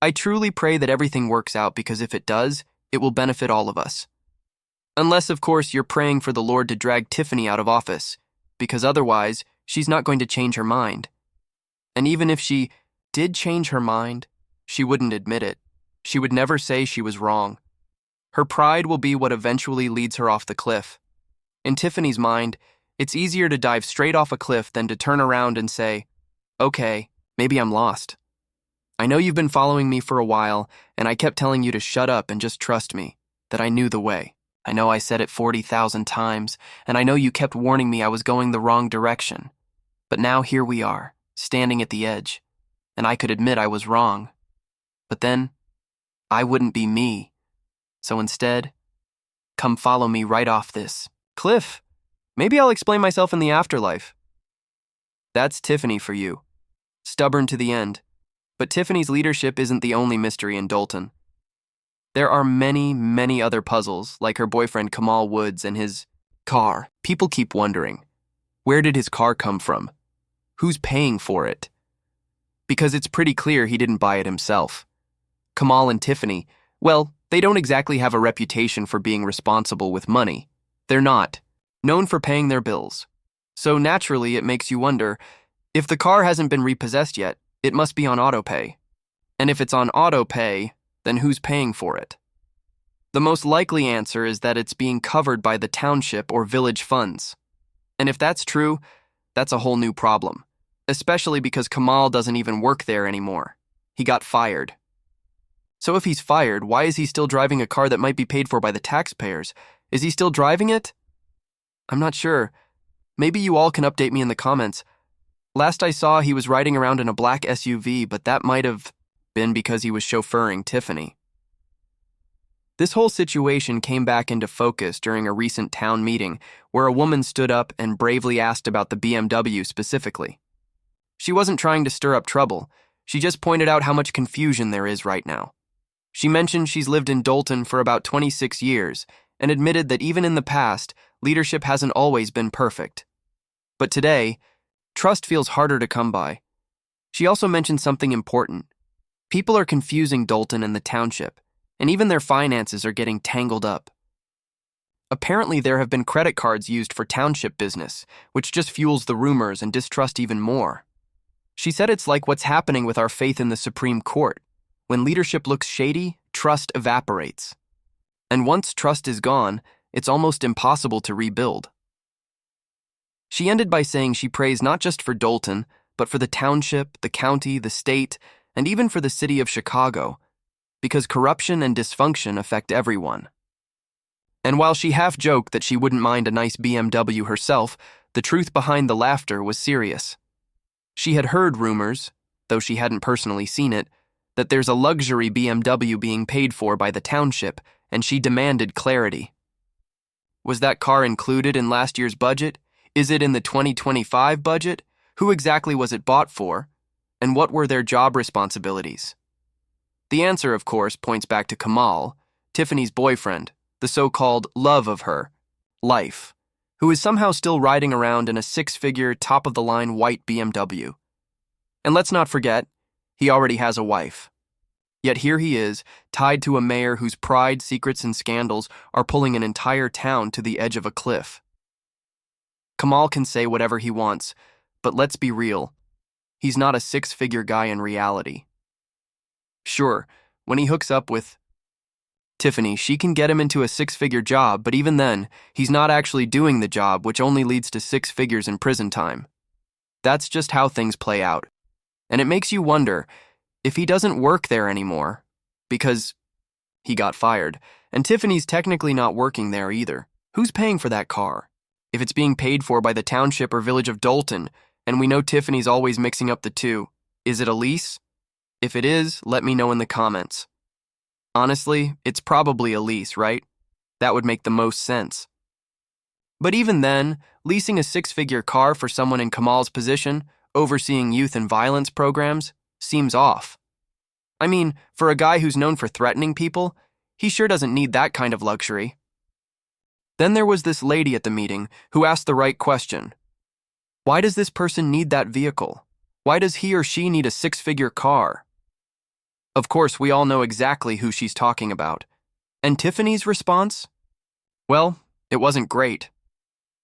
I truly pray that everything works out because if it does, it will benefit all of us. Unless, of course, you're praying for the Lord to drag Tiffany out of office, because otherwise, she's not going to change her mind. And even if she did change her mind, she wouldn't admit it. She would never say she was wrong. Her pride will be what eventually leads her off the cliff. In Tiffany's mind, it's easier to dive straight off a cliff than to turn around and say, okay, maybe I'm lost. I know you've been following me for a while, and I kept telling you to shut up and just trust me, that I knew the way. I know I said it 40,000 times, and I know you kept warning me I was going the wrong direction. But now here we are, standing at the edge, and I could admit I was wrong. But then, I wouldn't be me. So instead, come follow me right off this cliff. Maybe I'll explain myself in the afterlife. That's Tiffany for you. Stubborn to the end. But Tiffany's leadership isn't the only mystery in Dalton. There are many, many other puzzles, like her boyfriend Kamal Woods and his car. People keep wondering, where did his car come from? Who's paying for it? Because it's pretty clear he didn't buy it himself. Kamal and Tiffany, well, they don't exactly have a reputation for being responsible with money. They're not. Known for paying their bills. So naturally, it makes you wonder, if the car hasn't been repossessed yet, it must be on autopay. And if it's on autopay, then who's paying for it? The most likely answer is that it's being covered by the township or village funds. And if that's true, that's a whole new problem, especially because Kamal doesn't even work there anymore. He got fired. So if he's fired, why is he still driving a car that might be paid for by the taxpayers? Is he still driving it? I'm not sure. Maybe you all can update me in the comments. Last I saw, he was riding around in a black SUV, but that might have been because he was chauffeuring Tiffany. This whole situation came back into focus during a recent town meeting where a woman stood up and bravely asked about the BMW specifically. She wasn't trying to stir up trouble. She just pointed out how much confusion there is right now. She mentioned she's lived in Dalton for about 26 years and admitted that even in the past, leadership hasn't always been perfect. But today, trust feels harder to come by. She also mentioned something important. People are confusing Dalton and the township, and even their finances are getting tangled up. Apparently, there have been credit cards used for township business, which just fuels the rumors and distrust even more. She said it's like what's happening with our faith in the Supreme Court. When leadership looks shady, trust evaporates. And once trust is gone, it's almost impossible to rebuild. She ended by saying she prays not just for Dalton, but for the township, the county, the state, and even for the city of Chicago, because corruption and dysfunction affect everyone. And while she half-joked that she wouldn't mind a nice BMW herself, the truth behind the laughter was serious. She had heard rumors, though she hadn't personally seen it, that there's a luxury BMW being paid for by the township, and she demanded clarity. Was that car included in last year's budget? Is it in the 2025 budget? Who exactly was it bought for? And what were their job responsibilities? The answer, of course, points back to Kamal, Tiffany's boyfriend, the so-called love of her life, who is somehow still riding around in a six-figure, top-of-the-line white BMW. And let's not forget, he already has a wife. Yet here he is, tied to a mayor whose pride, secrets, and scandals are pulling an entire town to the edge of a cliff. Kamal can say whatever he wants, but let's be real. He's not a six-figure guy in reality. Sure, when he hooks up with Tiffany, she can get him into a six-figure job, but even then, he's not actually doing the job, which only leads to 6 figures in prison time. That's just how things play out. And it makes you wonder, if he doesn't work there anymore, because he got fired, and Tiffany's technically not working there either, who's paying for that car? If it's being paid for by the township or village of Dalton, and we know Tiffany's always mixing up the two, is it a lease? If it is, let me know in the comments. Honestly, it's probably a lease, right? That would make the most sense. But even then, leasing a 6-figure car for someone in Kamal's position, overseeing youth and violence programs, seems off. I mean, for a guy who's known for threatening people, he sure doesn't need that kind of luxury. Then there was this lady at the meeting who asked the right question. Why does this person need that vehicle? Why does he or she need a 6-figure car? Of course, we all know exactly who she's talking about. And Tiffany's response? Well, it wasn't great.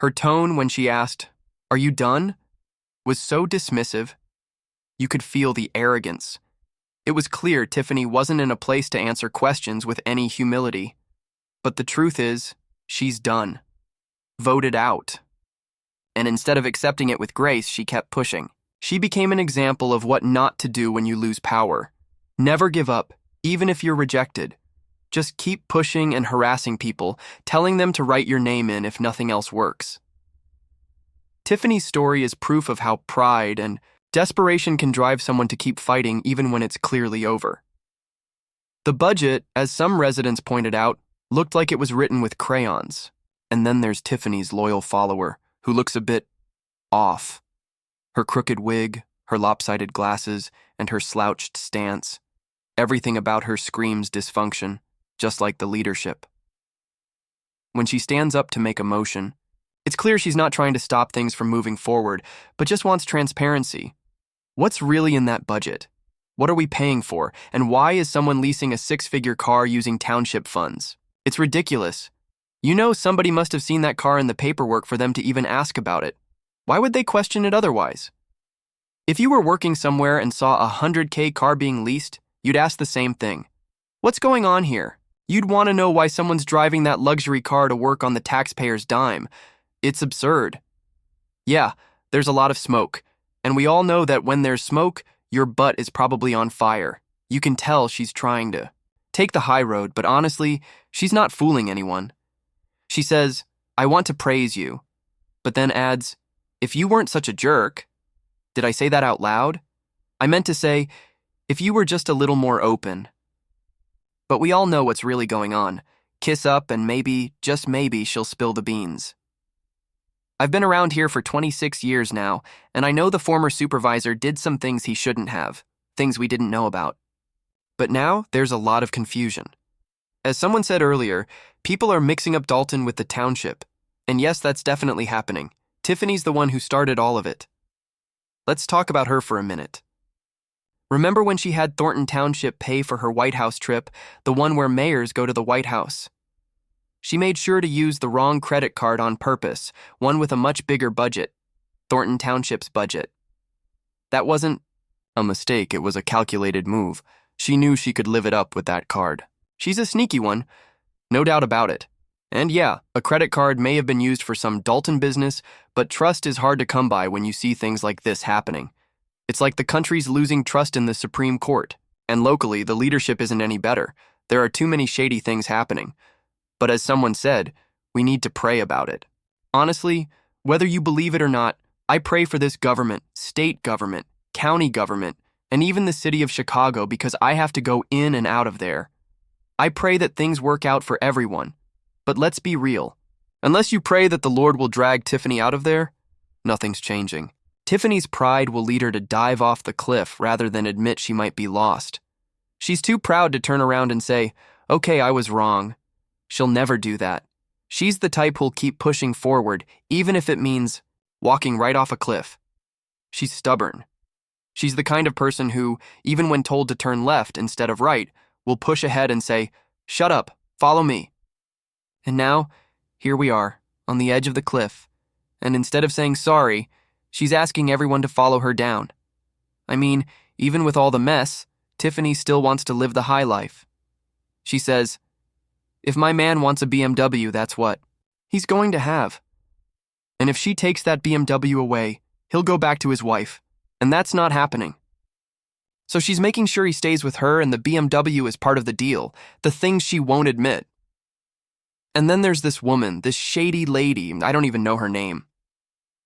Her tone when she asked, "Are you done?" was so dismissive. You could feel the arrogance. It was clear Tiffany wasn't in a place to answer questions with any humility. But the truth is, she's done. Voted out. And instead of accepting it with grace, she kept pushing. She became an example of what not to do when you lose power. Never give up, even if you're rejected. Just keep pushing and harassing people, telling them to write your name in if nothing else works. Tiffany's story is proof of how pride and desperation can drive someone to keep fighting even when it's clearly over. The budget, as some residents pointed out, looked like it was written with crayons. And then there's Tiffany's loyal follower, who looks a bit off. Her crooked wig, her lopsided glasses, and her slouched stance. Everything about her screams dysfunction, just like the leadership. When she stands up to make a motion, it's clear she's not trying to stop things from moving forward, but just wants transparency. What's really in that budget? What are we paying for? And why is someone leasing a six-figure car using township funds? It's ridiculous. You know somebody must have seen that car in the paperwork for them to even ask about it. Why would they question it otherwise? If you were working somewhere and saw a 100K car being leased, you'd ask the same thing. What's going on here? You'd want to know why someone's driving that luxury car to work on the taxpayer's dime. It's absurd. Yeah, there's a lot of smoke, and we all know that when there's smoke, your butt is probably on fire. You can tell she's trying to take the high road, but honestly, she's not fooling anyone. She says, "I want to praise you," but then adds, "If you weren't such a jerk." Did I say that out loud? I meant to say, if you were just a little more open. But we all know what's really going on. Kiss up and maybe, just maybe, she'll spill the beans. I've been around here for 26 years now, and I know the former supervisor did some things he shouldn't have, things we didn't know about. But now, there's a lot of confusion. As someone said earlier, people are mixing up Dalton with the township. And yes, that's definitely happening. Tiffany's the one who started all of it. Let's talk about her for a minute. Remember when she had Thornton Township pay for her White House trip, the one where mayors go to the White House? She made sure to use the wrong credit card on purpose, one with a much bigger budget, Thornton Township's budget. That wasn't a mistake, it was a calculated move. She knew she could live it up with that card. She's a sneaky one, no doubt about it. And yeah, a credit card may have been used for some Dalton business, but trust is hard to come by when you see things like this happening. It's like the country's losing trust in the Supreme Court, and locally, the leadership isn't any better. There are too many shady things happening. But as someone said, we need to pray about it. Honestly, whether you believe it or not, I pray for this government, state government, county government, and even the city of Chicago because I have to go in and out of there. I pray that things work out for everyone. But let's be real. Unless you pray that the Lord will drag Tiffany out of there, nothing's changing. Tiffany's pride will lead her to dive off the cliff rather than admit she might be lost. She's too proud to turn around and say, "Okay, I was wrong." She'll never do that. She's the type who'll keep pushing forward, even if it means walking right off a cliff. She's stubborn. She's the kind of person who, even when told to turn left instead of right, will push ahead and say, "Shut up, follow me." And now, here we are, on the edge of the cliff, and instead of saying sorry, she's asking everyone to follow her down. I mean, even with all the mess, Tiffany still wants to live the high life. She says, "If my man wants a BMW, that's what he's going to have. And if she takes that BMW away, he'll go back to his wife, and that's not happening." So she's making sure he stays with her, and the BMW is part of the deal, the things she won't admit. And then there's this woman, this shady lady, I don't even know her name.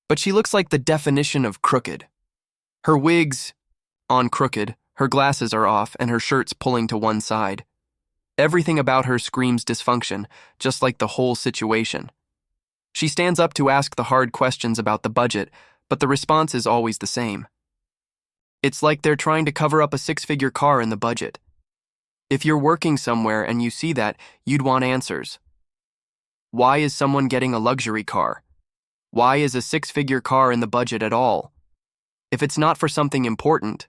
But she looks like the definition of crooked. Her wig's on crooked, her glasses are off, and her shirt's pulling to one side. Everything about her screams dysfunction, just like the whole situation. She stands up to ask the hard questions about the budget, but the response is always the same. It's like they're trying to cover up a six-figure car in the budget. If you're working somewhere and you see that, you'd want answers. Why is someone getting a luxury car? Why is a six-figure car in the budget at all? If it's not for something important,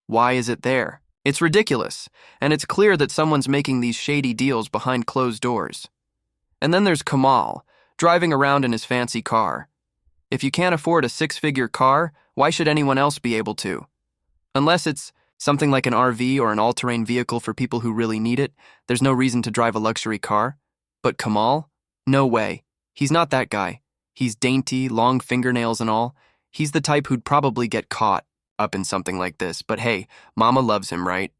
why is it there? It's ridiculous, and it's clear that someone's making these shady deals behind closed doors. And then there's Kamal, driving around in his fancy car. If you can't afford a six-figure car, why should anyone else be able to? Unless it's something like an RV or an all-terrain vehicle for people who really need it, there's no reason to drive a luxury car. But Kamal? No way. He's not that guy. He's dainty, long fingernails and all. He's the type who'd probably get caught up in something like this. But hey, Mama loves him, right?